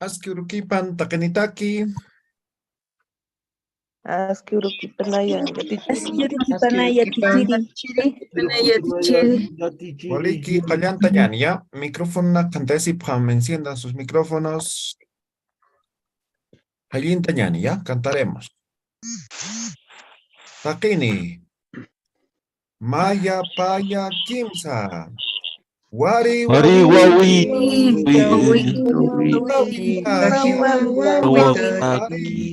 Askurukipan takanitaki. Askurukipanaya yatichiri. Askurukipanaya tichiri. Waliki qallantañan, ya. Micrófono cantesi me enciendan sus micrófonos. Hallintañan, ya. Cantaremos. Takini. Maya paya kimsa. Wari Wari wawi. wawi Wawitaki.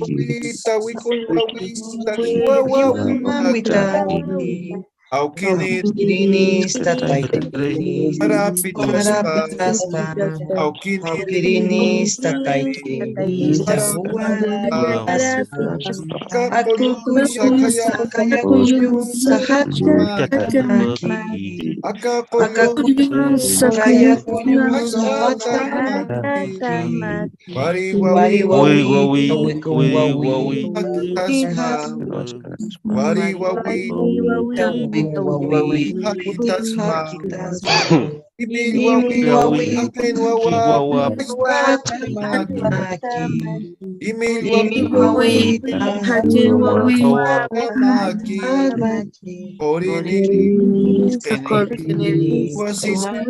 Wawita wikun wawitaki wawitaki. Aukini Aukirinis tataytiris, parapitaspa. parapitaspa, Aukini aukirinis tataytiris, tapuataspa, Akakuyu akukuyu sakaya. sakayakuyu sahachmaki, Akakuyu akakuyu sakayakuyu sahatamaki. sahachmaki, Wari wari wawi Wari wawi, wawi tawikun wawi, hakitasma. Wari wawi tawikun wawi, hakitasma. hakitasma. Ibil wawi Imi wawi, hakin wawa Wawa hakitamaki. hakitamaki. Imil Imi wawi wawi, hakin wawi, hakitamaki. hakitamaki. Orini Sakolkiniri, wasisma.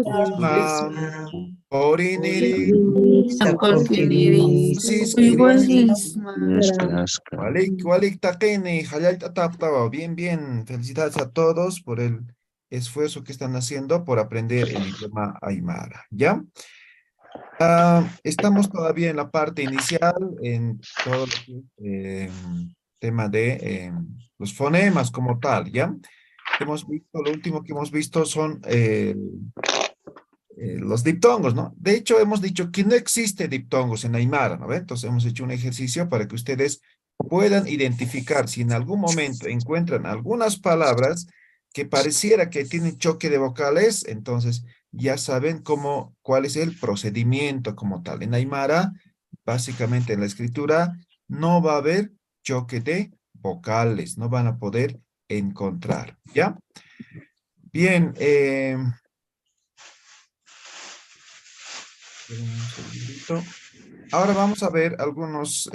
Oriniri sakolkiniri, sisma. Walik takini, hayal tataptawa. Bien, bien. Felicidades a todos por el esfuerzo que están haciendo por aprender el idioma aymara. ¿Ya? Estamos todavía en la parte inicial, en todo lo que es, tema de los fonemas como tal, ¿ya? Hemos visto, lo último que hemos visto son los diptongos, ¿no? De hecho, hemos dicho que no existe diptongos en aymara, ¿no? Entonces, hemos hecho un ejercicio para que ustedes puedan identificar si en algún momento encuentran algunas palabras que pareciera que tienen choque de vocales, entonces ya saben cuál es el procedimiento como tal. En aymara, básicamente en la escritura, no va a haber choque de vocales, no van a poder encontrar, ¿ya? Bien, esperen un segundito. Ahora vamos a ver algunos,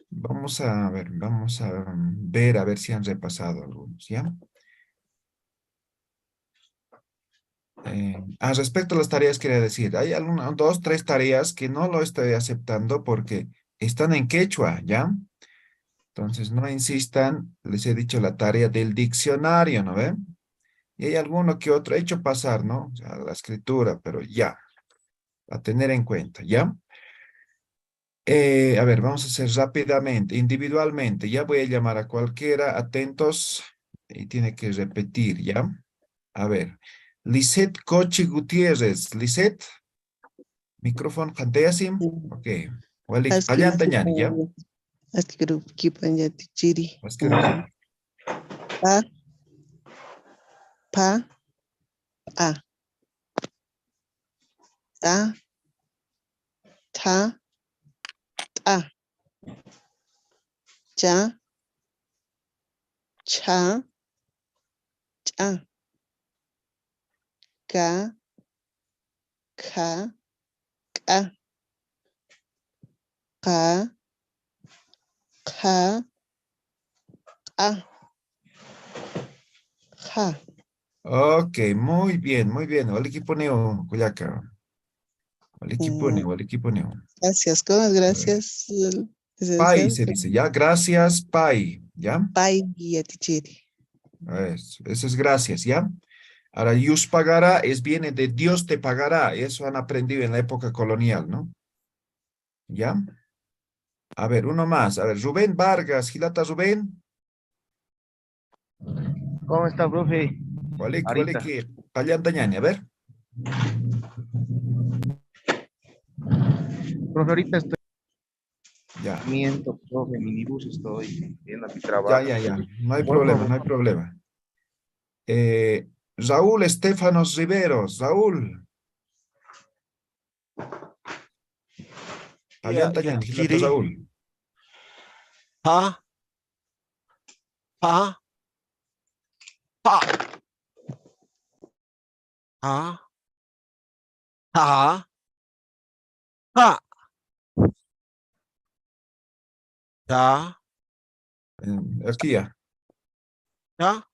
vamos a ver a ver si han repasado algunos, ¿ya? Respecto a las tareas, quería decir, hay algunas, dos, tres tareas que no lo estoy aceptando porque están en quechua, ¿ya? Entonces, no insistan, les he dicho la tarea del diccionario, ¿no ven? Y hay alguno que otro, he hecho pasar, ¿no? O sea, la escritura, pero ya, a tener en cuenta, ¿ya? A ver, vamos a hacer rápidamente, individualmente. Ya voy a llamar a cualquiera, atentos, y tiene que repetir, ¿ya? A ver, Lisette Cochi Gutiérrez. Lisette, micrófono, canteasim. Ok. Walik, Allantañani, ¿ya? Askurukipanaya tichiri. Asqueroso. Pa, pa, a. Ta, ta, ta. Cha, cha, cha. Ka, ka, ka. Ka, ka, ka. Ja. Ok, muy bien, muy bien. Walik poneo, Cuyaca. Walik poneo. Gracias, ¿cómo? Gracias, Pai licenciado. se dice, ¿ya? Gracias, Pai, ¿ya? Pai yatichiri. Eso es gracias, ¿ya? Ahora, Yus pagará viene de Dios te pagará. Eso han aprendido en la época colonial, ¿no? ¿Ya? A ver, uno más. A ver, Rubén Vargas, Gilata Rubén. ¿Cómo está, profe? Walik, Ahorita. Pallantañani, a ver. Profe, ahorita estoy Ya, comiendo, profe, minibús estoy yendo a mi trabajo. ya. No hay Por problema, no hay favor. problema. Raúl Estefanos Riveros, Raúl. Pallantañani, Gilata Kiri. Raúl. Pa. Pa. Pa. Pa. Pa. Ta. Ta. Aquí ya. Ta.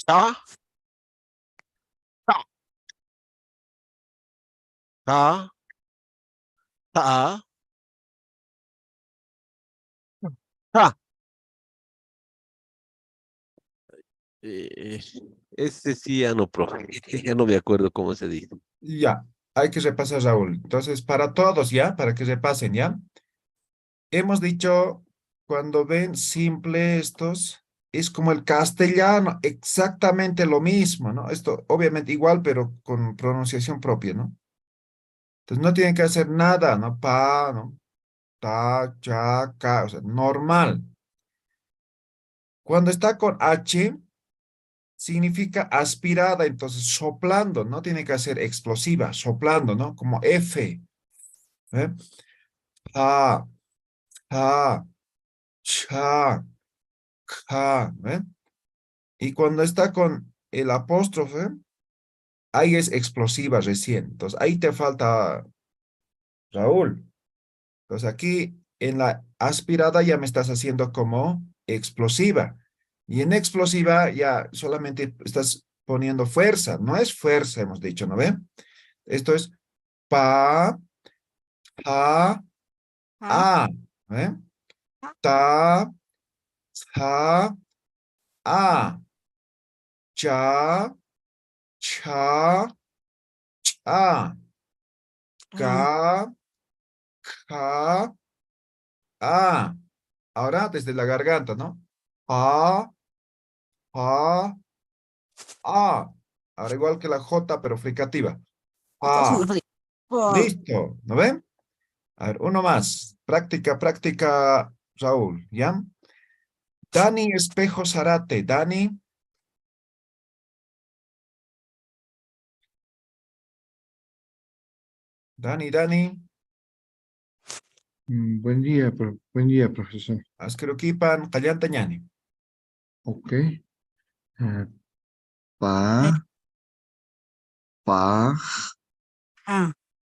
Ta. Ta. Ta. Ta. Ta. Eh, Este sí ya no, profe. Ya no me acuerdo cómo se dice. Ya, hay que repasar, Raúl. Entonces, para todos, ¿ya? Para que repasen, ¿ya? Hemos dicho, cuando ven simple estos, es como el castellano, exactamente lo mismo, ¿no? Esto, obviamente, igual, pero con pronunciación propia, ¿no? Entonces, no tienen que hacer nada, ¿no? Pa, ¿no? Ta, cha, ca, o sea, normal. Cuando está con H, significa aspirada, entonces soplando, no tiene que ser explosiva, soplando, ¿no? Como F, ¿eh? Ja, ja, cha, ja, ¿eh? Y cuando está con el apóstrofe, ahí es explosiva recién. Entonces, ahí te falta, Raúl. Entonces, aquí en la aspirada ya me estás haciendo como explosiva. Y en explosiva ya solamente estás poniendo fuerza. No es fuerza, hemos dicho, ¿no ven? Esto es pa, pa, a. ¿Eh? Ta, ja, a. Cha, cha, cha. Ka, ka, a. Ahora desde la garganta, ¿no? Pa, pa, a. Ahora igual que la J, pero fricativa. Pa. Listo, ¿no ven? A ver, uno más. Práctica, práctica, Raúl, ¿ya? Dani Espejo Zarate. Dani. Dani. Buen día, profesor. Askerukipan, Kallantañani. Ok. Pa, pa,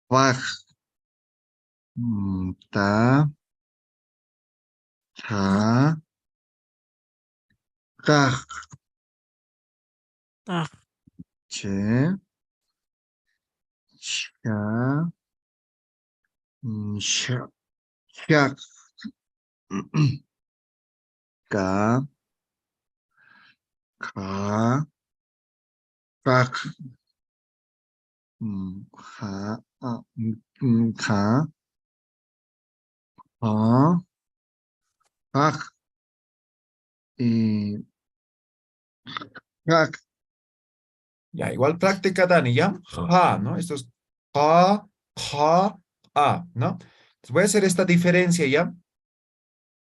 pa, ta, ta, ka, che, cha, sha, sha, ka, ka, kak, ha, ka, ha, kak, kak. Ya, igual práctica, Dani, ¿ya? Ja, ¿no? Esto es ja, ja, a, ¿no? Entonces voy a hacer esta diferencia, ¿ya?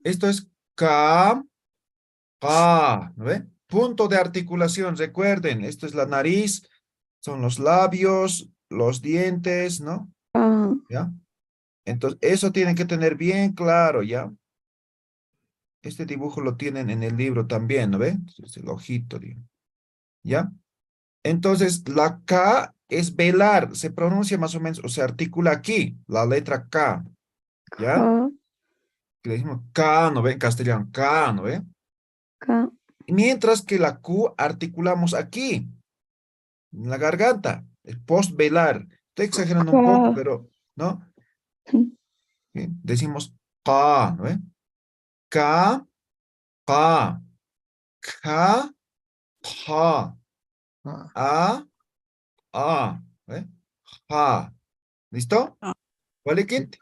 Esto es ka, ka, ¿no ve? Punto de articulación, recuerden, esto es la nariz, son los labios, los dientes, ¿no? ¿Ya? Entonces, eso tienen que tener bien claro, ¿ya? Este dibujo lo tienen en el libro también, ¿no ve? Es el ojito, digo. ¿Ya? Entonces, la K es velar, se pronuncia más o menos, o se articula aquí, la letra K, ¿ya? Que le decimos K, ¿no ve? En castellano, K, ¿no ve? Mientras que la Q articulamos aquí, en la garganta, el post-velar. Estoy exagerando un poco, pero, ¿no? Bien, decimos K, ¿no ve? K, K, K, K, A, A, ¿ve? Ja. ¿Listo? ¿Vale, Kit?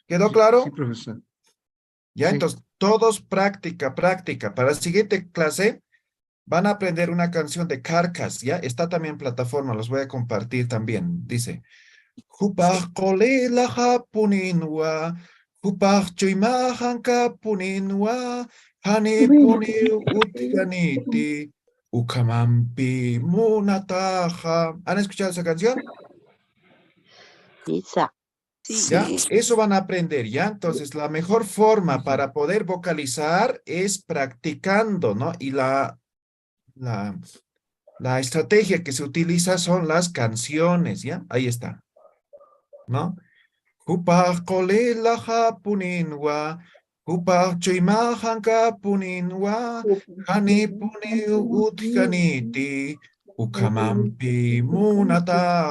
¿Quedó Sí, claro? profesor. Ya, Sí. entonces, todos práctica, práctica. Para la siguiente clase van a aprender una canción de Carcass, ¿ya? Está también en plataforma, los voy a compartir también. Dice, Hupach kole la japuninwa, hupach chuimahan kapuninwa, hani puni utganiti, ukamampi munataja. ¿Han escuchado esa canción? ¿Ya? Eso van a aprender, ¿ya? Entonces, la mejor forma para poder vocalizar es practicando, ¿no? Y la La estrategia que se utiliza son las canciones, ¿ya? Ahí está, ¿no? Hupah kolela hapuninwa, hupah chuimahanka puninwa, hani puni utkaniti, ukamampi munataham.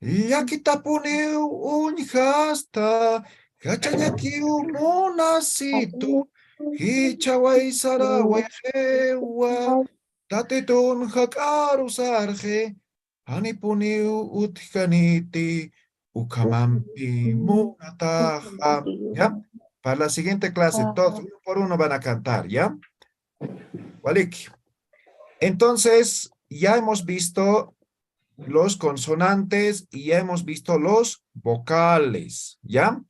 Yakita puni unhasta, hachayaki munasitu, hichawai sarawai hewa, tatetun hakaru sarje, hani puni utkaniti, ukamampi munataha. ¿Ya? Para la siguiente clase, todos uno por uno van a cantar, ¿ya? Waliki. Entonces, ya hemos visto los consonantes y ya hemos visto los vocales, ¿ya?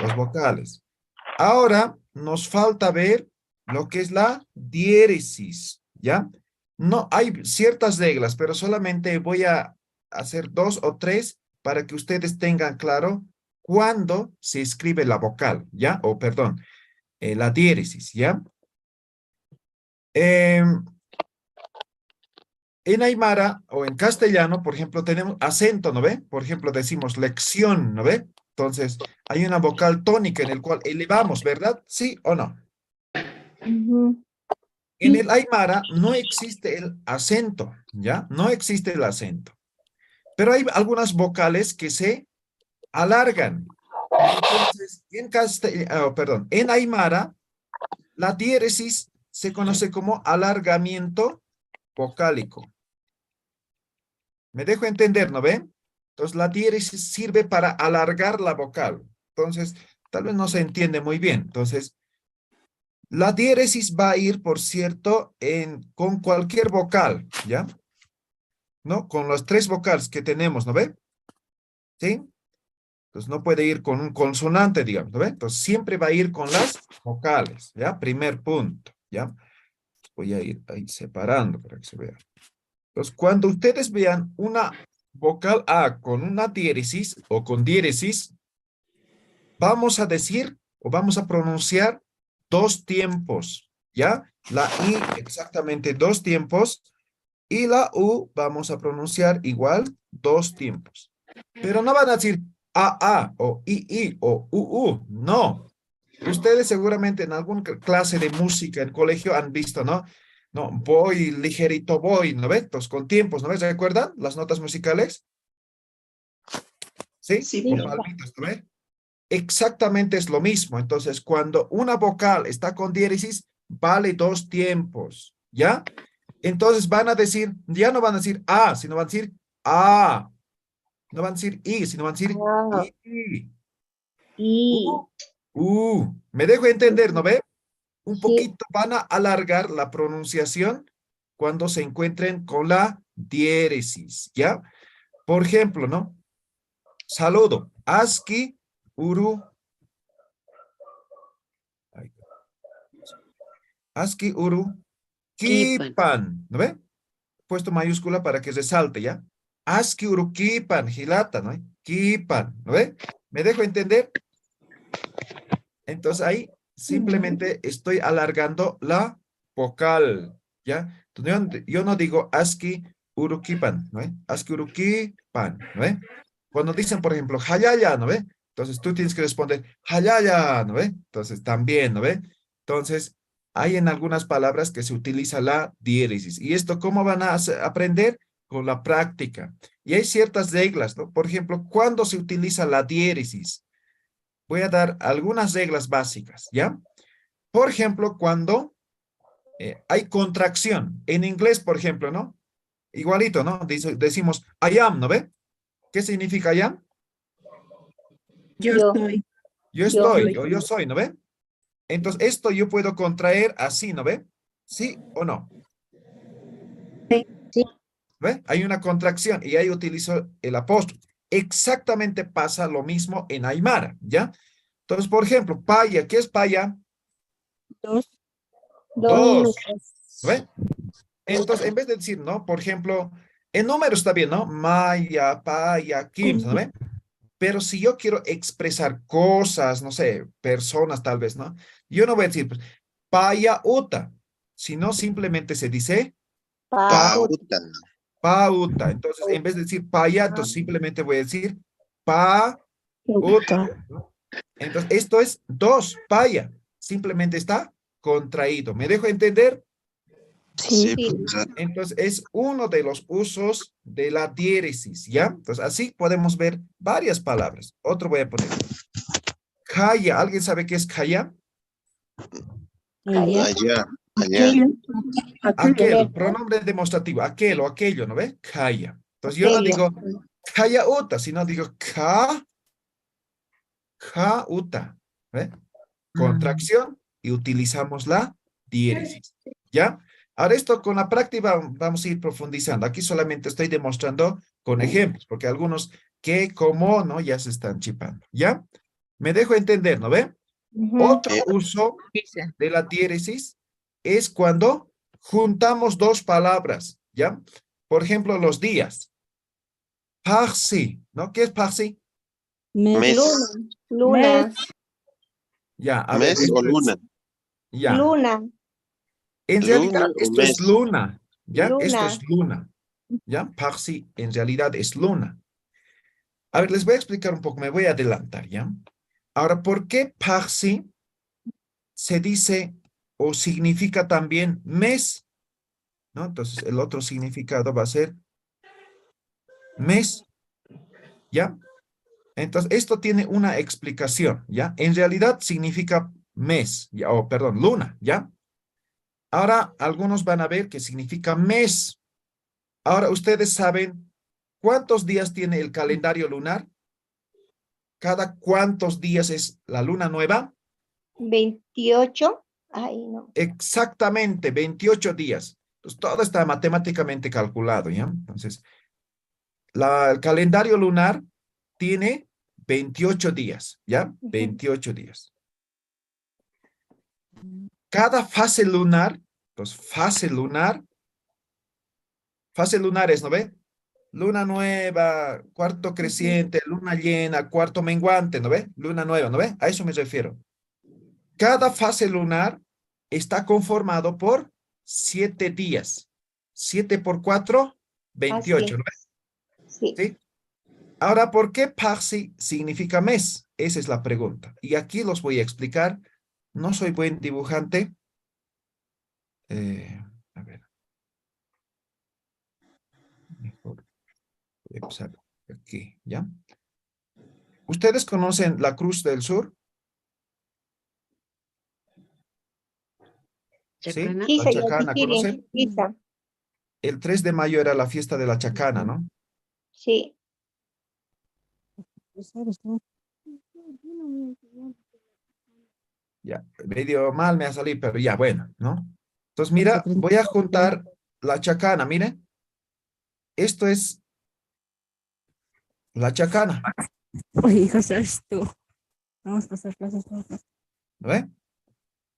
Los vocales. Ahora nos falta ver lo que es la diéresis, ¿ya? No, hay ciertas reglas, pero solamente voy a hacer 2 o 3 para que ustedes tengan claro cuándo se escribe la vocal, ¿ya? O perdón, la diéresis, ¿ya? En Aymara o en castellano, por ejemplo, tenemos acento, ¿no ve? Por ejemplo, decimos lección, ¿no ve? Entonces, hay una vocal tónica en el cual elevamos, ¿verdad? ¿Sí o no? En el Aymara no existe el acento, ¿ya? No existe el acento. Pero hay algunas vocales que se alargan. Entonces, en Aymara, la diéresis se conoce como alargamiento vocálico. ¿Me dejo entender, no ven? Entonces, la diéresis sirve para alargar la vocal. Entonces, tal vez no se entiende muy bien. Entonces, la diéresis va a ir, por cierto, con cualquier vocal, ¿ya? ¿No? Con las 3 vocales que tenemos, ¿no ven? ¿Sí? Entonces, no puede ir con un consonante, digamos, ¿no ven? Entonces, siempre va a ir con las vocales, ¿ya? Primer punto, ¿ya? Voy a ir ahí separando para que se vea. Entonces, cuando ustedes vean una vocal A con una diéresis o con diéresis, vamos a decir o vamos a pronunciar 2 tiempos, ¿ya? La I exactamente 2 tiempos y la U vamos a pronunciar igual 2 tiempos. Pero no van a decir A o I o U, no. Ustedes seguramente en alguna clase de música en colegio han visto, ¿no? No, voy ligerito, voy, ¿no ves? Entonces, con tiempos, ¿no ves? ¿Recuerdan las notas musicales? ¿Sí? Sí, Con papá. palmitas, ¿no ves? Exactamente es lo mismo. Entonces, cuando una vocal está con diéresis, vale 2 tiempos, ¿ya? Entonces van a decir, ya no van a decir A, sino van a decir A. No van a decir I, sino van a decir Ah, I. y Me dejo entender, ¿no ve? Un sí, poquito van a alargar la pronunciación cuando se encuentren con la diéresis, ¿ya? Por ejemplo, ¿no? Saludo. Aski, uru. Aski, uru, kipan. ¿No ve? Puesto mayúscula para que resalte, ¿ya? Aski, uru, kipan, gilata, ¿no? Kipan, ¿no ve? ¿Me dejo entender? Entonces ahí simplemente estoy alargando la vocal, ¿ya? Entonces, yo no digo aski urukipan, ¿no ve? Aski urukipan, ¿no ve? Cuando dicen, por ejemplo, hayaya, ¿no ve? Entonces tú tienes que responder hayaya, ¿no ve? Entonces también, ¿no ve? Entonces hay en algunas palabras que se utiliza la diéresis. ¿Y esto cómo van a aprender? Con la práctica. Y hay ciertas reglas, ¿no? Por ejemplo, ¿cuándo se utiliza la diéresis? Voy a dar algunas reglas básicas, ¿ya? Por ejemplo, cuando hay contracción. En inglés, por ejemplo, ¿no? Igualito, ¿no? Decimos I am, ¿no ve? ¿Qué significa I am? yo soy. Yo estoy, o yo soy, ¿no ve? Entonces, esto yo puedo contraer así, ¿no ve? ¿Sí o no? Sí. ¿Ve? Hay una contracción y ahí utilizo el apóstrofe. Exactamente pasa lo mismo en Aymara, ¿ya? Entonces, por ejemplo, paya, ¿qué es paya? Dos. Dos. ¿Ve? Entonces, en vez de decir, ¿no? Por ejemplo, en número está bien, ¿no? Maya, paya, kims, ¿no ve? Pero si yo quiero expresar cosas, no sé, personas tal vez, ¿no? Yo no voy a decir, pues, paya uta, sino simplemente se dice Pauta. Pauta. Entonces, en vez de decir payato, simplemente voy a decir pauta. Entonces, esto es dos, paya. Simplemente está contraído. ¿Me dejo entender? Sí, profesor. Entonces, es uno de los usos de la diéresis, ¿ya? Entonces, así podemos ver varias palabras. Otro voy a poner. Kaya. ¿Alguien sabe qué es kaya? Allá. Aquel, pronombre demostrativo. Aquel o aquello, ¿no ve? Kaya. Entonces, yo no digo kaya uta, sino digo ka uta. ¿Ve? Contracción y utilizamos la diéresis. ¿Ya? Ahora esto con la práctica vamos a ir profundizando. Aquí solamente estoy demostrando con ejemplos, porque algunos que, como, ¿no? Ya se están chipando. ¿Ya? Me dejo entender, ¿no ve? Otro uso de la diéresis es cuando juntamos dos palabras, ¿ya? Por ejemplo, los días. Parsi, ¿no? ¿Qué es parsi? Mes. Luna. Ya, a ver. Mes o luna. Ya. Luna. En Luna realidad, o esto es mes. luna, ¿ya? Luna. Esto es luna, ¿ya? Parsi en realidad es luna. A ver, les voy a explicar un poco, me voy a adelantar, ¿ya? Ahora, ¿por qué parsi se dice o significa también mes? ¿No? Entonces, el otro significado va a ser mes, ¿ya? Entonces, esto tiene una explicación, ¿ya? En realidad significa mes, ¿ya? O, perdón, luna, ¿ya? Ahora, algunos van a ver que significa mes. Ahora, ¿ustedes saben cuántos días tiene el calendario lunar? ¿Cada cuántos días es la luna nueva? 28. Ay, no. Exactamente, 28 días. Entonces, todo está matemáticamente calculado, ¿ya? Entonces, el calendario lunar tiene 28 días, ¿ya? 28 días. Cada fase lunar, pues fase lunar es, ¿no ve? Luna nueva, cuarto creciente, luna llena, cuarto menguante, ¿no ve? Luna nueva, ¿no ve? A eso me refiero. Cada fase lunar está conformado por 7 días. 7 por 4, 28, ¿no ve? Sí. ¿Sí? Ahora, ¿por qué parsi significa mes? Esa es la pregunta. Y aquí los voy a explicar. No soy buen dibujante. A ver. Mejor voy a empezar aquí, ¿ya? ¿Ustedes conocen la Cruz del Sur? ¿Sí? La Chacana, ¿conocen? El 3 de mayo era la fiesta de la Chacana, ¿no? Sí. Ya, medio mal me ha salido, pero ya, bueno, ¿no? Entonces, mira, voy a juntar la Chacana, miren. Esto es la Chacana, Oye, José, tú. Vamos a pasar clases todos. ¿no ve?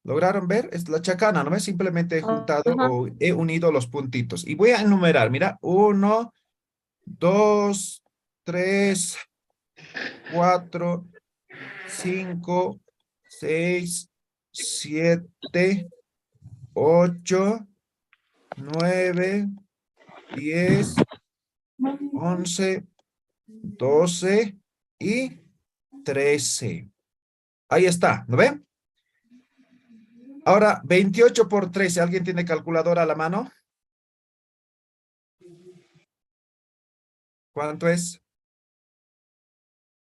¿Lograron ver? Es la Chacana, ¿no ve? Simplemente he juntado o he unido los puntitos. Y voy a enumerar, mira, 1, 2, 3, 4, 5, 6, 7, 8, 9, 10, 11, 12 y 13. Ahí está, ¿no ven? Ahora, 28 por 13. ¿Alguien tiene calculadora a la mano? ¿Cuánto es?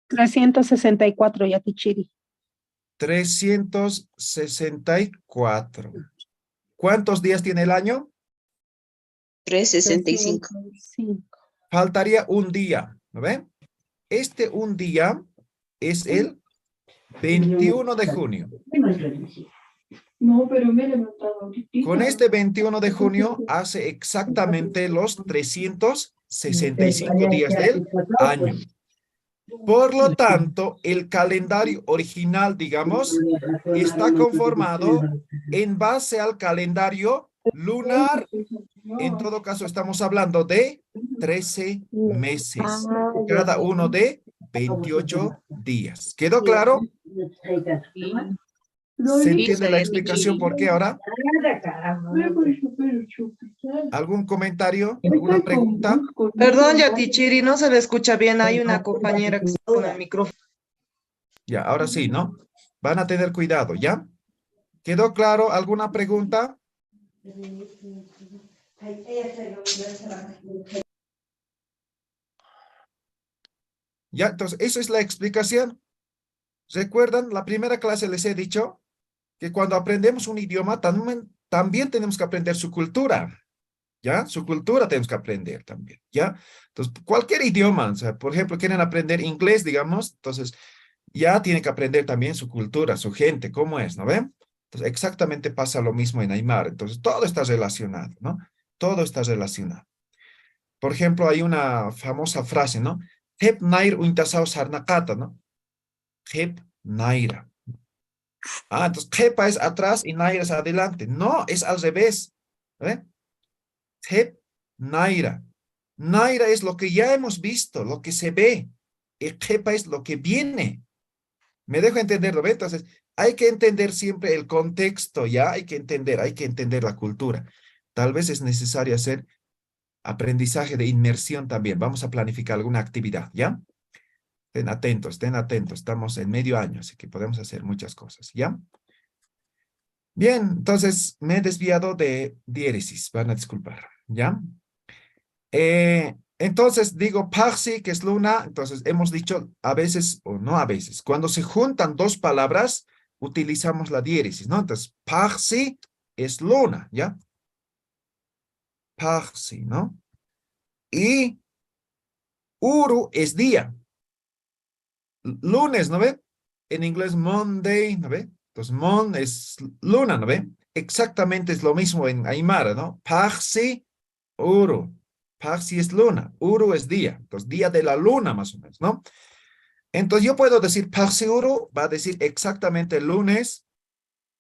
364, Yatichiri. 364. ¿Cuántos días tiene el año? 365. 365. Faltaría un día, ¿no ven? Este un día es el 21 de junio. No, pero me he levantado ahorita. Con este 21 de junio hace exactamente los 365 días del año. Por lo tanto, el calendario original, digamos, está conformado en base al calendario lunar. En todo caso, estamos hablando de 13 meses, cada uno de 28 días. ¿Quedó claro? ¿Se entiende la explicación por qué ahora? ¿Algún comentario? ¿Alguna pregunta? Perdón, Yatichiri, no se le escucha bien. Hay una compañera que está con el micrófono. Ya, ahora sí, ¿no? Van a tener cuidado, ¿ya? ¿Quedó claro? ¿Alguna pregunta? Ya, entonces, eso es la explicación. ¿Recuerdan? La primera clase les he dicho que cuando aprendemos un idioma también tenemos que aprender su cultura, ¿ya? Su cultura tenemos que aprender también, ¿ya? Entonces, cualquier idioma, o sea, por ejemplo, quieren aprender inglés, digamos, entonces ya tienen que aprender también su cultura, su gente, cómo es, ¿no ven? Entonces, exactamente pasa lo mismo en Aymara. Entonces, todo está relacionado, ¿no? Todo está relacionado. Por ejemplo, hay una famosa frase, ¿no? Hep nair uintasao sarnakata, ¿no? Hep naira. Ah, entonces Kepa es atrás y Naira es adelante. No, es al revés. ¿Eh? Hep, Naira. Naira es lo que ya hemos visto, lo que se ve. Y Kepa es lo que viene. ¿Me dejo entenderlo? ¿Ve? Entonces, hay que entender siempre el contexto, ¿ya? Hay que entender la cultura. Tal vez es necesario hacer aprendizaje de inmersión también. Vamos a planificar alguna actividad, ¿ya? Estén atentos, estén atentos. Estamos en medio año, así que podemos hacer muchas cosas, ¿ya? Bien, entonces me he desviado de diéresis, van a disculpar, ¿ya? Entonces digo Parsi, que es luna, entonces hemos dicho a veces o no a veces. Cuando se juntan dos palabras, utilizamos la diéresis, ¿no? Entonces, Parsi es luna, ¿ya? Parsi, ¿no? Y Uru es día. Lunes, ¿no ve? En inglés Monday, ¿no ve? Entonces, Mon es luna, ¿no ve? Exactamente es lo mismo en Aymara, ¿no? Parsi, Uru. Parsi es luna, Uru es día. Entonces, día de la luna, más o menos, ¿no? Entonces, yo puedo decir Parsi Uru, va a decir exactamente lunes,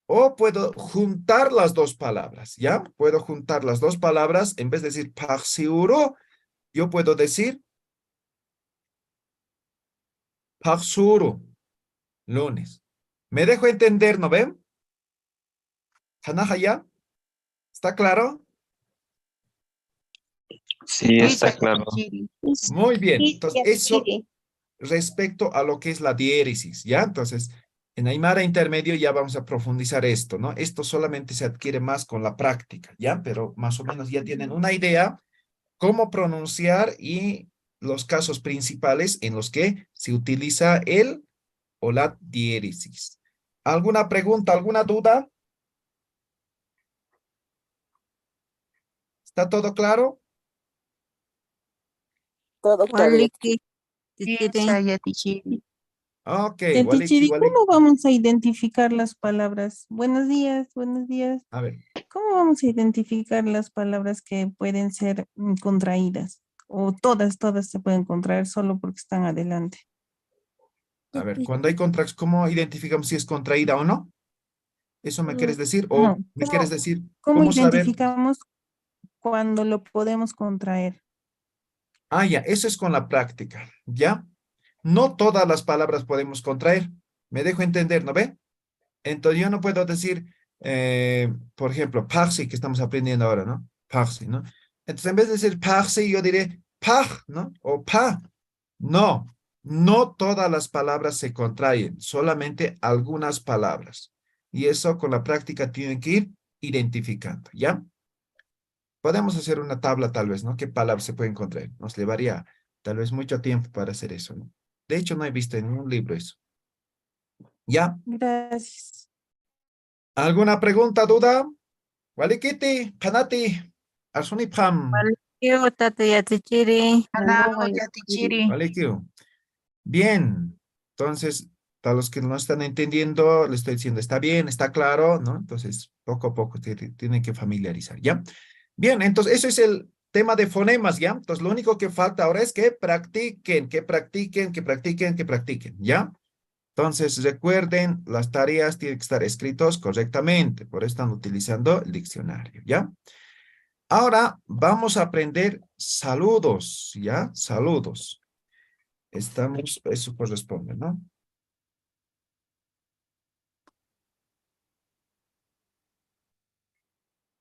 o puedo juntar las dos palabras, ¿ya? Puedo juntar las dos palabras, en vez de decir Parsi Uru, yo puedo decir Parsuru, lunes. ¿Me dejo entender, no ven? ¿Hanahaya? ¿Está claro? Sí, está claro. Muy bien. Entonces, eso respecto a lo que es la diéresis, ¿ya? Entonces, en Aymara intermedio ya vamos a profundizar esto, ¿no? Esto solamente se adquiere más con la práctica, ¿ya? Pero más o menos ya tienen una idea cómo pronunciar y los casos principales en los que se utiliza el o la diéresis. ¿Alguna pregunta, alguna duda? ¿Está todo claro? Todo Waliki, Yatichiri. Ok, Tichiri, Waliki. ¿cómo vamos a identificar las palabras? Buenos días, buenos días. A ver, ¿Cómo vamos a identificar las palabras que pueden ser contraídas? O todas se pueden contraer solo porque están adelante. cuando hay contracción, ¿cómo identificamos si es contraída o no? ¿Eso me quieres decir? ¿O No, me quieres decir ¿cómo cómo saber? identificamos cuando lo podemos contraer? Ah, ya, eso es con la práctica, ¿ya? No todas las palabras podemos contraer. Me dejo entender, ¿no ve? Entonces yo no puedo decir, por ejemplo, parsi, que estamos aprendiendo ahora, ¿no? Parsi, ¿no? Entonces en vez de decir parsi, yo diré paj, ¿no? O pa. No, no todas las palabras se contraen, solamente algunas palabras. Y eso con la práctica tienen que ir identificando, ¿ya? Podemos hacer una tabla tal vez, ¿no? ¿Qué palabras se pueden contraer? Nos llevaría tal vez mucho tiempo para hacer eso, ¿no? De hecho, no he visto en ningún libro eso. ¿Ya? Gracias. ¿Alguna pregunta, duda? Walikiti, Panati, Arsunipam, Waliki, Tata Yatichiri. Walikiu. Bien. Entonces, para los que no están entendiendo, le estoy diciendo, está bien, está claro, ¿no? Entonces, poco a poco tienen que familiarizar, ¿ya? Bien, entonces, eso es el tema de fonemas, ¿ya? Entonces, lo único que falta ahora es que practiquen, ¿ya? Entonces, recuerden, las tareas tienen que estar escritas correctamente, por eso están utilizando el diccionario, ¿ya? Ahora vamos a aprender saludos, ¿ya? Saludos. Eso corresponde, ¿no?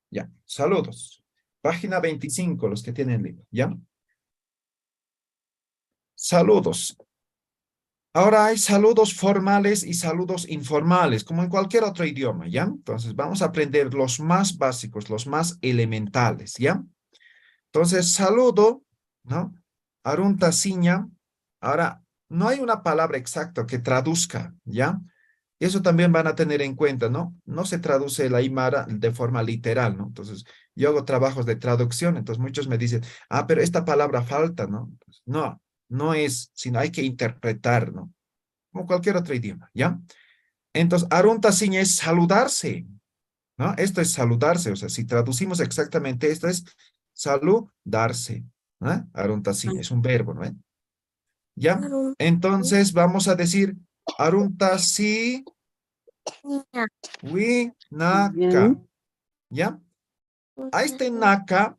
Ya, saludos. Página 25, los que tienen libro, ¿ya? Saludos. Ahora hay saludos formales y saludos informales, como en cualquier otro idioma, ¿ya? Entonces, vamos a aprender los más básicos, los más elementales, ¿ya? Entonces, saludo, ¿no? Arunta siña. Ahora, no hay una palabra exacta que traduzca, ¿ya? Y eso también van a tener en cuenta, ¿no? No se traduce el aymara de forma literal, ¿no? Entonces, yo hago trabajos de traducción, entonces muchos me dicen, pero esta palabra falta, ¿no? Pues, no, no es, sino hay que interpretar, ¿no? Como cualquier otro idioma, ¿ya? Entonces, arunta siña es saludarse, ¿no? Esto es saludarse, o sea, si traducimos exactamente esto es saludarse, ¿no? Arunta siña es un verbo, ¿no? ¿Ya? Entonces, vamos a decir arunta si wi naka, ¿ya? A este naka,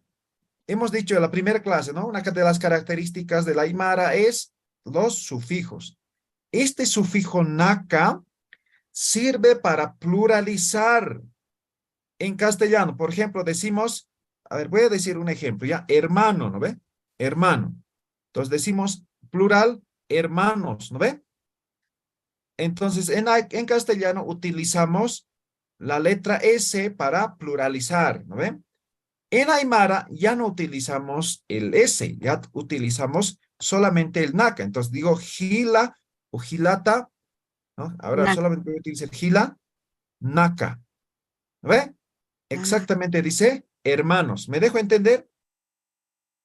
hemos dicho en la primera clase, ¿no? Una de las características del aymara es los sufijos. Este sufijo naka sirve para pluralizar. En castellano, por ejemplo, decimos, a ver, voy a decir un ejemplo, ¿ya? Hermano, ¿no ve? Hermano. Entonces decimos plural, hermanos, ¿no ve? Entonces, en castellano utilizamos la letra S para pluralizar, ¿no ve? En aymara ya no utilizamos el S, ya utilizamos solamente el naka. Entonces digo gila o gilata, ¿no? Ahora Naka. solamente voy a utilizar gila, naka. ¿No ve? Exactamente dice hermanos. ¿Me dejo entender?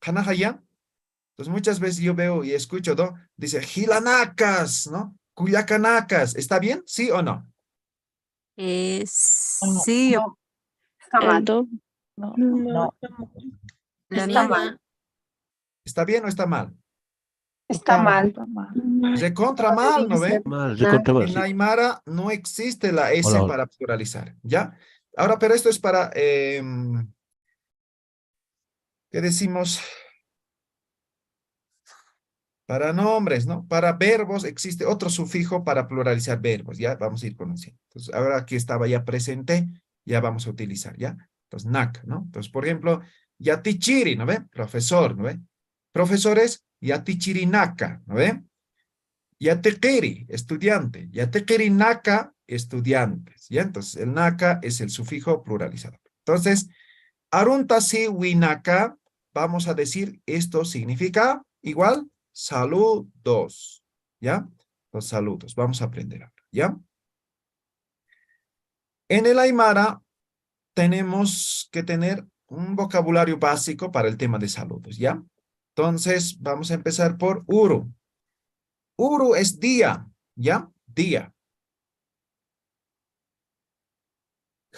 Hanahaya. Entonces muchas veces yo veo y escucho, ¿no? Dice gilanacas, ¿no? Cuyacanacas. ¿Está bien? ¿Sí o no? Sí, Está mal. No, No. la Está mía. mal. ¿Está bien o está mal? Está mal. Recontra mal, ¿no ve? Mal, recontra mal, En sí. aymara no existe la S Hola, hola. para pluralizar, ¿ya? Ahora, pero esto es para, ¿qué decimos? Para nombres, ¿no? Para verbos existe otro sufijo para pluralizar verbos, ¿ya? Vamos a ir conociendo. Entonces, ahora aquí estaba ya presente, ya vamos a utilizar, ¿ya? Entonces, nak, ¿no? Entonces, por ejemplo, yatichiri, ¿no ve? Profesor, ¿no ve? Profesores, yatichiri naka, ¿no ve? Yatequiri, estudiante. Yatequiri naka, estudiantes, ¿ya? Entonces, el naka es el sufijo pluralizador. Entonces, aruntasi winaka, vamos a decir, esto significa igual, saludos, ¿ya? Los saludos, vamos a aprender ahora, ¿ya? En el aymara tenemos que tener un vocabulario básico para el tema de saludos, ¿ya? Entonces, vamos a empezar por uru. Uru es día, ¿ya? Día.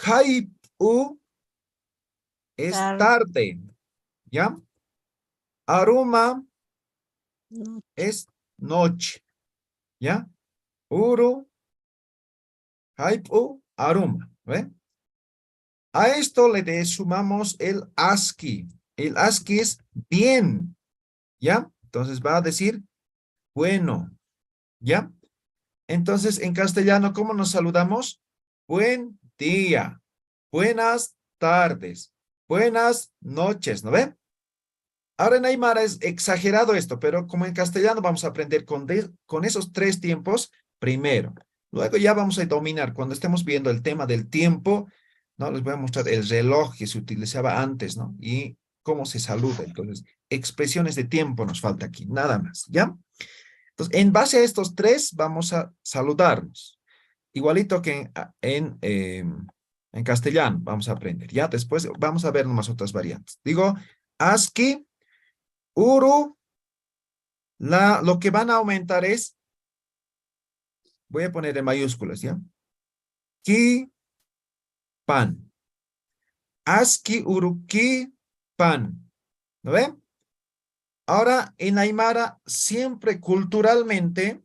Haipu es tarde, ¿ya? Aruma es noche, ¿ya? Uru, haipu, aruma, ¿ve? A esto le sumamos el ASCII. El ASCII es bien, ¿ya? Entonces va a decir bueno, ¿ya? Entonces, en castellano, ¿cómo nos saludamos? Buen día, buenas tardes, buenas noches, ¿no ven? Ahora en aymara es exagerado esto, pero como en castellano vamos a aprender con esos tres tiempos primero. Luego ya vamos a dominar, cuando estemos viendo el tema del tiempo, ¿no? Les voy a mostrar el reloj que se utilizaba antes, ¿no? Y cómo se saluda. Entonces, expresiones de tiempo nos falta aquí, nada más, ¿ya? Entonces, en base a estos tres, vamos a saludarnos. Igualito que en castellano vamos a aprender. Ya después vamos a ver nomás otras variantes. Digo, ASCII, uru, lo que van a aumentar es, voy a poner en mayúsculas, ¿ya? Ki, pan. ASCII, uru, ki, pan. ¿No ven? Ahora, en aymara, siempre culturalmente,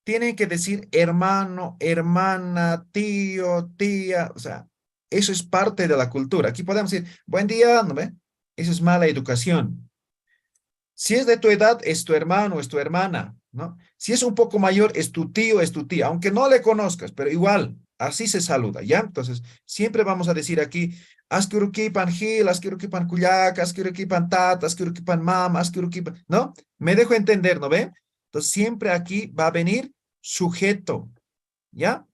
tienen que decir hermano, hermana, tío, tía, o sea, eso es parte de la cultura. Aquí podemos decir, buen día, ¿no ve? Eso es mala educación. Si es de tu edad, es tu hermano, es tu hermana, ¿no? Si es un poco mayor, es tu tío, es tu tía, aunque no le conozcas, pero igual, Así se saluda, ¿ya? Entonces, siempre vamos a decir aquí, asquiruquipan gil, asquiruquipan cuyac, asquiruquipan tat, asquiruquipan mam, asquiruquipan, ¿no? Me dejo entender, ¿no ve? Entonces, siempre aquí va a venir sujeto, ¿ya?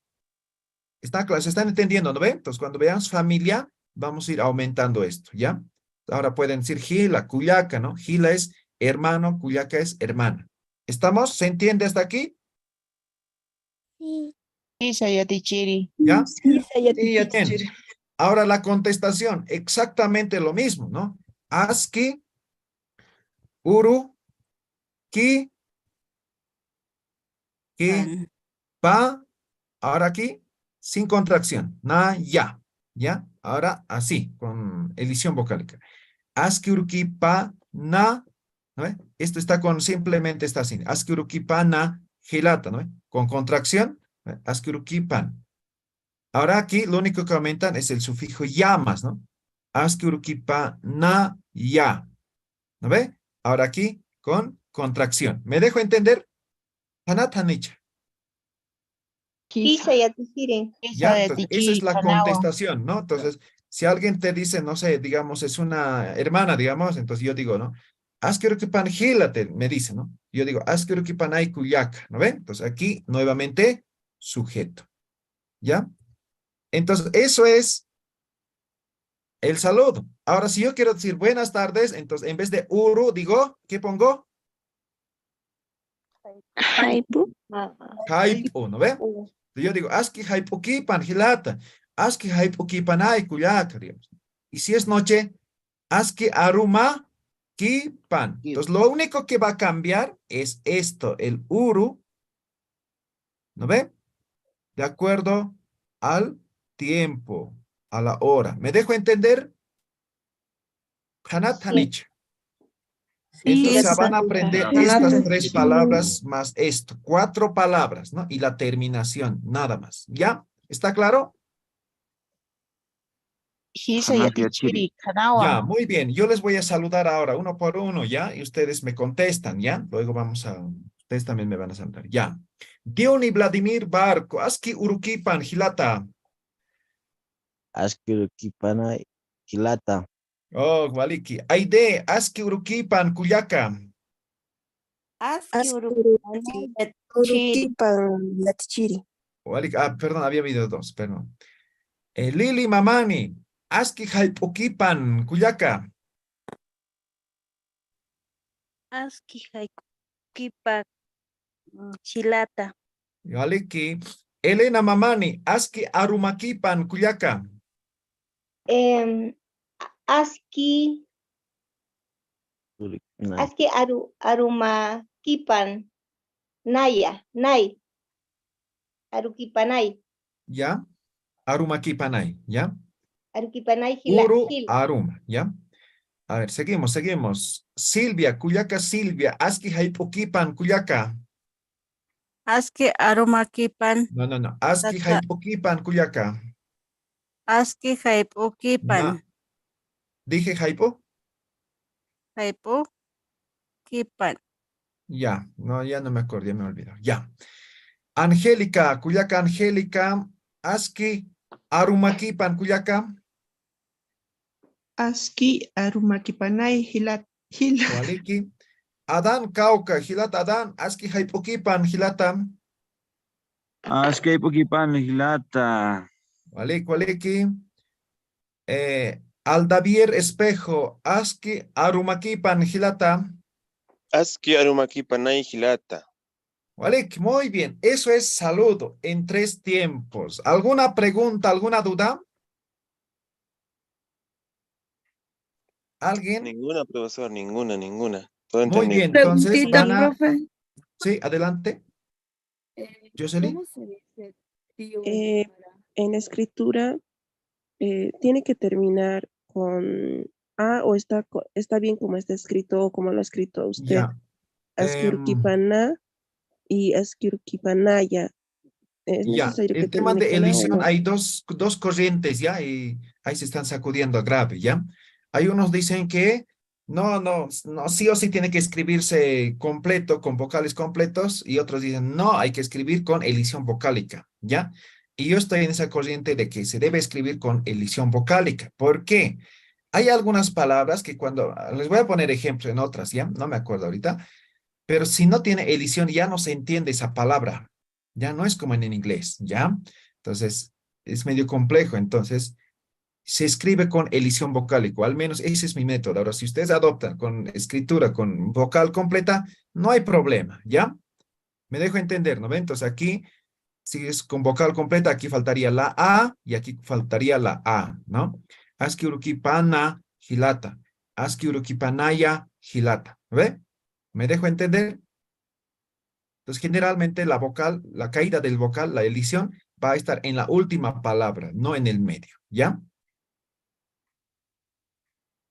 ¿Se están entendiendo, no ve? Entonces, cuando veamos familia, vamos a ir aumentando esto, ¿ya? Ahora pueden decir gila, cuyaca, ¿no? Gila es hermano, cuyaca es hermana. ¿Estamos? ¿Se entiende hasta aquí? Sí, Sayatichiri. ¿Ya? Sí, ya Bien. teacher. Ahora la contestación, exactamente lo mismo, ¿no? Aski, uru, ki, pa, ahora aquí, sin contracción, na, ya, ¿ya? Ahora así, con edición vocálica. Aski, uru, ki, pa, na, ¿no ve? Esto está con, simplemente está así. Aski, uru, ki, pa, na, gilata, ¿no ve? Con contracción, ¿no ve? Aski, uru, ki, pan. Ahora aquí lo único que aumentan es el sufijo ya más, ¿no? Aski, uru, ki, pa, na, ya. ¿No ve? Ahora aquí con contracción. ¿Me dejo entender? Hanatanicha. Ya, entonces, esa es la contestación, ¿no? Entonces, si alguien te dice, no sé, digamos, es una hermana, digamos, entonces yo digo, ¿no? Asquiru que panjilate, me dice, ¿no? Yo digo, asquiru que panay cuyaca, ¿no ve? Entonces, aquí, nuevamente, sujeto. ¿Ya? Entonces, eso es el saludo. Ahora, si yo quiero decir buenas tardes, entonces, en vez de uru, digo, ¿qué pongo? Haipu, ¿no ve? Yo digo, aski haipuki panjilata, aski haipuki panay cuyaca, digamos. Y si es noche, aski aruma ki pan. Entonces, lo único que va a cambiar es esto, el uru, ¿no ve? De acuerdo al tiempo, a la hora. ¿Me dejo entender? Hanat Hanich. Entonces van a aprender estas 3 palabras más esto. 4 palabras, ¿no? Y la terminación, nada más. ¿Ya? ¿Está claro? Ya, muy bien. Yo les voy a saludar ahora uno por uno, ¿ya? Y ustedes me contestan, ¿ya? Luego vamos a... Ustedes también me van a saludar, ¿ya? Diony Vladimir Barco, Aski Urukipan, Gilata. Aski Urukipan, Gilata. Oh, Waliki. Aide, Aski Urukipan, Cuyaca. Aski Urukipan, Latichiri. Waliki, perdón, había habido 2, perdón. Lili Mamani, Aski Haipukipan, Cuyaca. Aski Haipukipan, Chilata. Waliki. Elena Mamani, Aski Arumakipan, Cuyaca. Aski Arumakipan Nay Arukipanay. ¿Ya? Arumakipanay, ¿ya? Arukipanay Uru, Gil. Aruma, ¿ya? A ver, seguimos. Silvia, Cuyaca Silvia, Aski Haipukipan, Cuyaca. Aski Arumakipan. No. Aski Haipukipan, Cuyaca. Aski Haipukipan. No. ¿Dije Haipo? Haipukipan. Ya, no, ya no me acuerdo, ya me olvidó. Ya. Angélica, Cuyaca Angélica, Aski Arumakipan, Cuyaca. Aski Arumakipanay Hilat. Waliki. Adán Cauca, Gilata Adán, Aski Haipukipan, Gilata. Aski Haipukipan, Gilata. Waliki. Aldavier Espejo, Aski Arumakipan, Gilata. Aski Arumakipanay Gilata. Walik, muy bien. Eso es saludo en 3 tiempos. ¿Alguna pregunta, alguna duda? ¿Alguien? Ninguna, profesor, ninguna. Todo Muy entendido. bien, entonces van a... profe. Sí, adelante. Jocelyn. ¿Cómo se dice tío en la escritura tiene que terminar con A o está bien como está escrito o como lo ha escrito usted? Ya. Askirkipana y Askirkipanaya. ¿Es Ya, necesario que el tema termine de con A o edición, no? hay dos corrientes, ¿ya? Y ahí se están sacudiendo grave, ¿ya? Hay unos dicen que no, sí o sí tiene que escribirse completo, con vocales completos, y otros dicen, no, hay que escribir con edición vocálica, ¿ya? Y yo estoy en esa corriente de que se debe escribir con elisión vocálica. ¿Por qué? Hay algunas palabras que cuando, les voy a poner ejemplos en otras, ¿ya? No me acuerdo ahorita, pero si no tiene elisión ya no se entiende esa palabra. Ya no es como en inglés, ¿ya? Entonces, es medio complejo. Entonces, se escribe con elisión vocálica, o al menos ese es mi método. Ahora, si ustedes adoptan con escritura, con vocal completa, no hay problema, ¿ya? Me dejo entender, ¿no ven? Entonces, aquí, si es con vocal completa, aquí faltaría la A y aquí faltaría la A, ¿no? Aski urukipana hilata. Aski urukipanaya hilata. ¿Ve? ¿Me dejo entender? Entonces, generalmente la vocal, la caída del vocal, la elisión, va a estar en la última palabra, no en el medio, ¿ya?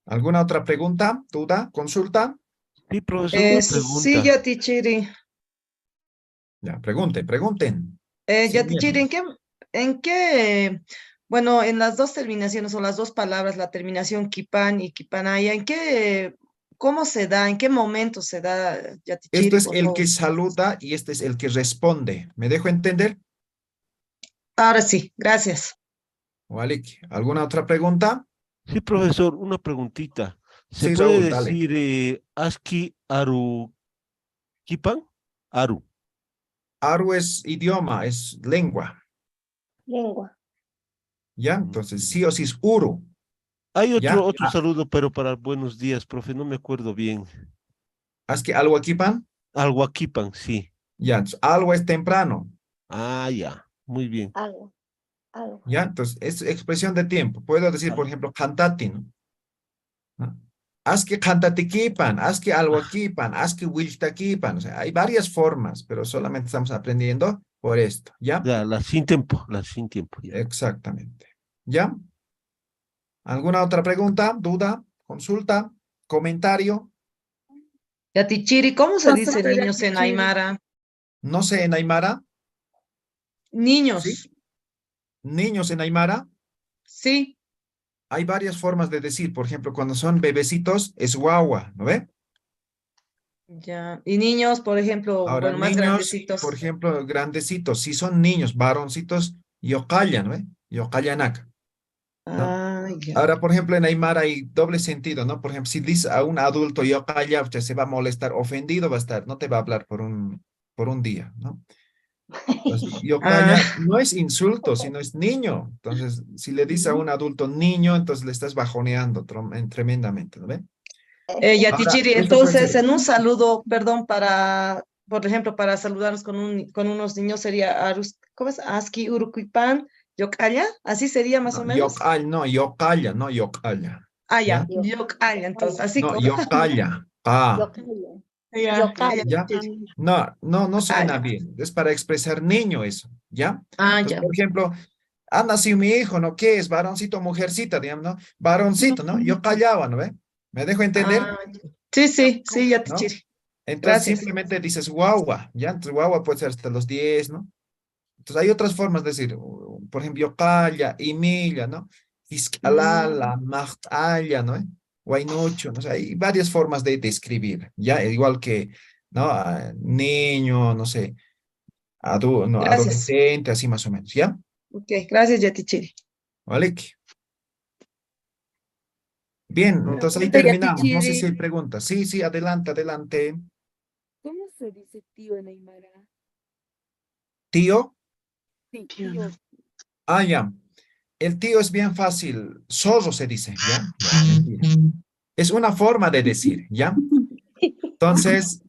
¿Alguna otra pregunta, duda, consulta? Sí, profesor, una Sí, pregunta. Yatichiri. Ya, pregunten. Sin Yatichiri, miedo. bueno, en las dos terminaciones o las dos palabras, la terminación kipan y kipanaya, cómo se da, en qué momento se da, Esto Yatichiri, es por el favor? que saluda y este es el que responde. ¿Me dejo entender? Ahora sí, gracias. Walik, ¿alguna otra pregunta? Sí, profesor, una preguntita. ¿Se Sí, puede Raúl, dale. decir aski aru kipan? Aru. Aru es idioma, es lengua. Lengua. ¿Ya? Entonces, sí o sí es uru. Hay ¿Ya? otro saludo, pero para buenos días, profe, no me acuerdo bien. ¿Haz que algo aquí, pan? Algo akipan, sí. Ya, entonces, algo es temprano. Ah, ya, muy bien. Algo. Algo. ¿Ya? Entonces, es expresión de tiempo. Puedo decir, por ejemplo, cantati, ¿no? Haz que cantatiquipan, haz que algo aquí, pan, haz que wiltaquipan. O sea, hay varias formas, pero solamente estamos aprendiendo por esto. ¿Ya? Ya, la sin tiempo, ya. Exactamente. ¿Ya? ¿Alguna otra pregunta, duda, consulta, comentario? Yatichiri, ¿cómo se dice Consulta, niños en Yatichiri. Aymara? No sé, en Aymara, ¿sí? Niños, Niños en Aymara, sí, hay varias formas de decir. Por ejemplo, cuando son bebecitos, es guagua, ¿no ve? ya. Y niños, por ejemplo, Ahora, bueno, más niños, por grandecitos. ejemplo, grandecitos, si son niños, varoncitos, yocalla, ¿no ve? Yocallanak, ¿no? Ah, ya. Ahora, por ejemplo, en Aymara hay doble sentido, ¿no? Por ejemplo, si dice a un adulto yocalla, usted se va a molestar, ofendido va a estar, no te va a hablar por un día, ¿no? Entonces, Ah, yocalla no es insulto, sino es niño. Entonces, si le dice a un adulto niño, entonces le estás bajoneando tremendamente, ¿no ve? Ahora, Yatichiri, eso puede entonces ser. en un saludo, perdón, por ejemplo, para saludarnos con unos niños sería ¿cómo es? Aski Urukuipan, Yokaya, así sería más o No, menos. no, yocalla, no yocalla. Ah, ¿Ya? ya, Yokaya, entonces, así No, como. yocalla. Ah, Ya, ¿ya? Yatichiri. No Ah, suena ya. bien. Es para expresar niño eso, ¿ya? Ah, Entonces, ya. por ejemplo, ha nacido mi hijo, ¿no? ¿Qué es? Varoncito, mujercita, digamos, ¿no? Varoncito, ¿no? Yo callaba, ¿no ve? ¿Me dejo entender? Ah, ya. Sí, sí, sí, ¿No? Yatichiri. Entonces Gracias. simplemente dices guagua, ¿ya? Entonces guagua puede ser hasta los 10, ¿no? Entonces hay otras formas de decir, por ejemplo, calla, imilla, ¿no? Mm, Iscalala, machtalla, ¿no? Guainucho, ¿no? sé, hay varias formas de escribir, ¿ya? Igual que, ¿no? Niño, no sé, no, gracias. adolescente, así más o menos, ¿ya? Ok, gracias, Yatichiri. ¿Vale? Bien, entonces ahí Consulta, terminamos. No sé si Yatichiri. hay preguntas. Sí, sí, adelante, adelante. ¿Cómo se dice tío en Aymara? Tío, Sí, tío. ya. El tío es bien fácil. Zorro se dice, ¿ya? Ya, mentira. Es una forma de decir, ¿ya? Entonces,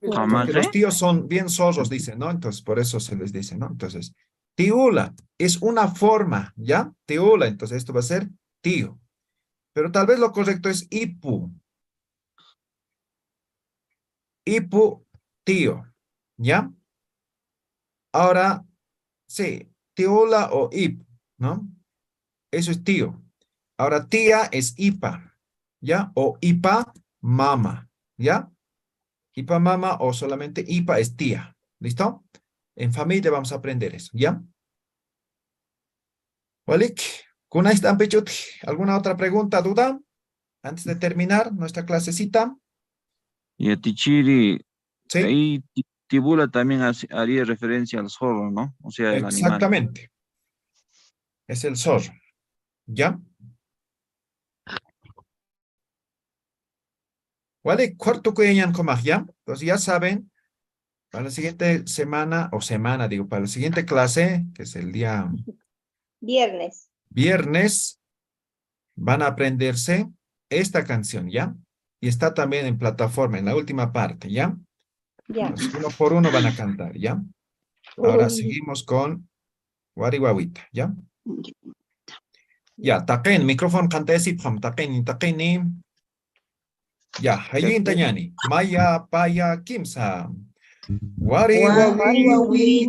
¿Cómo porque los así? tíos son bien zorros, dicen, ¿no? Entonces, por eso se les dice, ¿no? Entonces, tiula es una forma, ¿ya? Tiula, entonces esto va a ser tío. Pero tal vez lo correcto es ipu. Ipu, tío, ¿ya? Ahora, sí, tiula o ipu, ¿no? Eso es tío. Ahora, tía es ipa, ¿ya? O ipa, mama, ¿ya? Ipa, mama o solamente ipa es tía. ¿Listo? En familia vamos a aprender eso, ¿ya? Walik, Kunai Stampechut, ¿alguna otra pregunta, duda? Antes de terminar nuestra clasecita. Yatichiri, ¿Sí? ahí Tibula también haría referencia al zorro, ¿no? O sea, el animal. Exactamente. Es el zorro. ¿Ya? ¿Vale? Cuarto cuellan con ¿ya? Entonces ya saben, para la siguiente semana, para la siguiente clase, que es el día Viernes. viernes, van a aprenderse esta canción, ¿ya? Y está también en plataforma, en la última parte, ¿ya? Ya. Entonces, uno por uno van a cantar, ¿ya? Ahora seguimos con Wariwawita, ¿ya? Ya, taqin, micrófono cante sipham, taqini. Ya, hayuin tañani, maya, paya, kimsa. Wariwawi,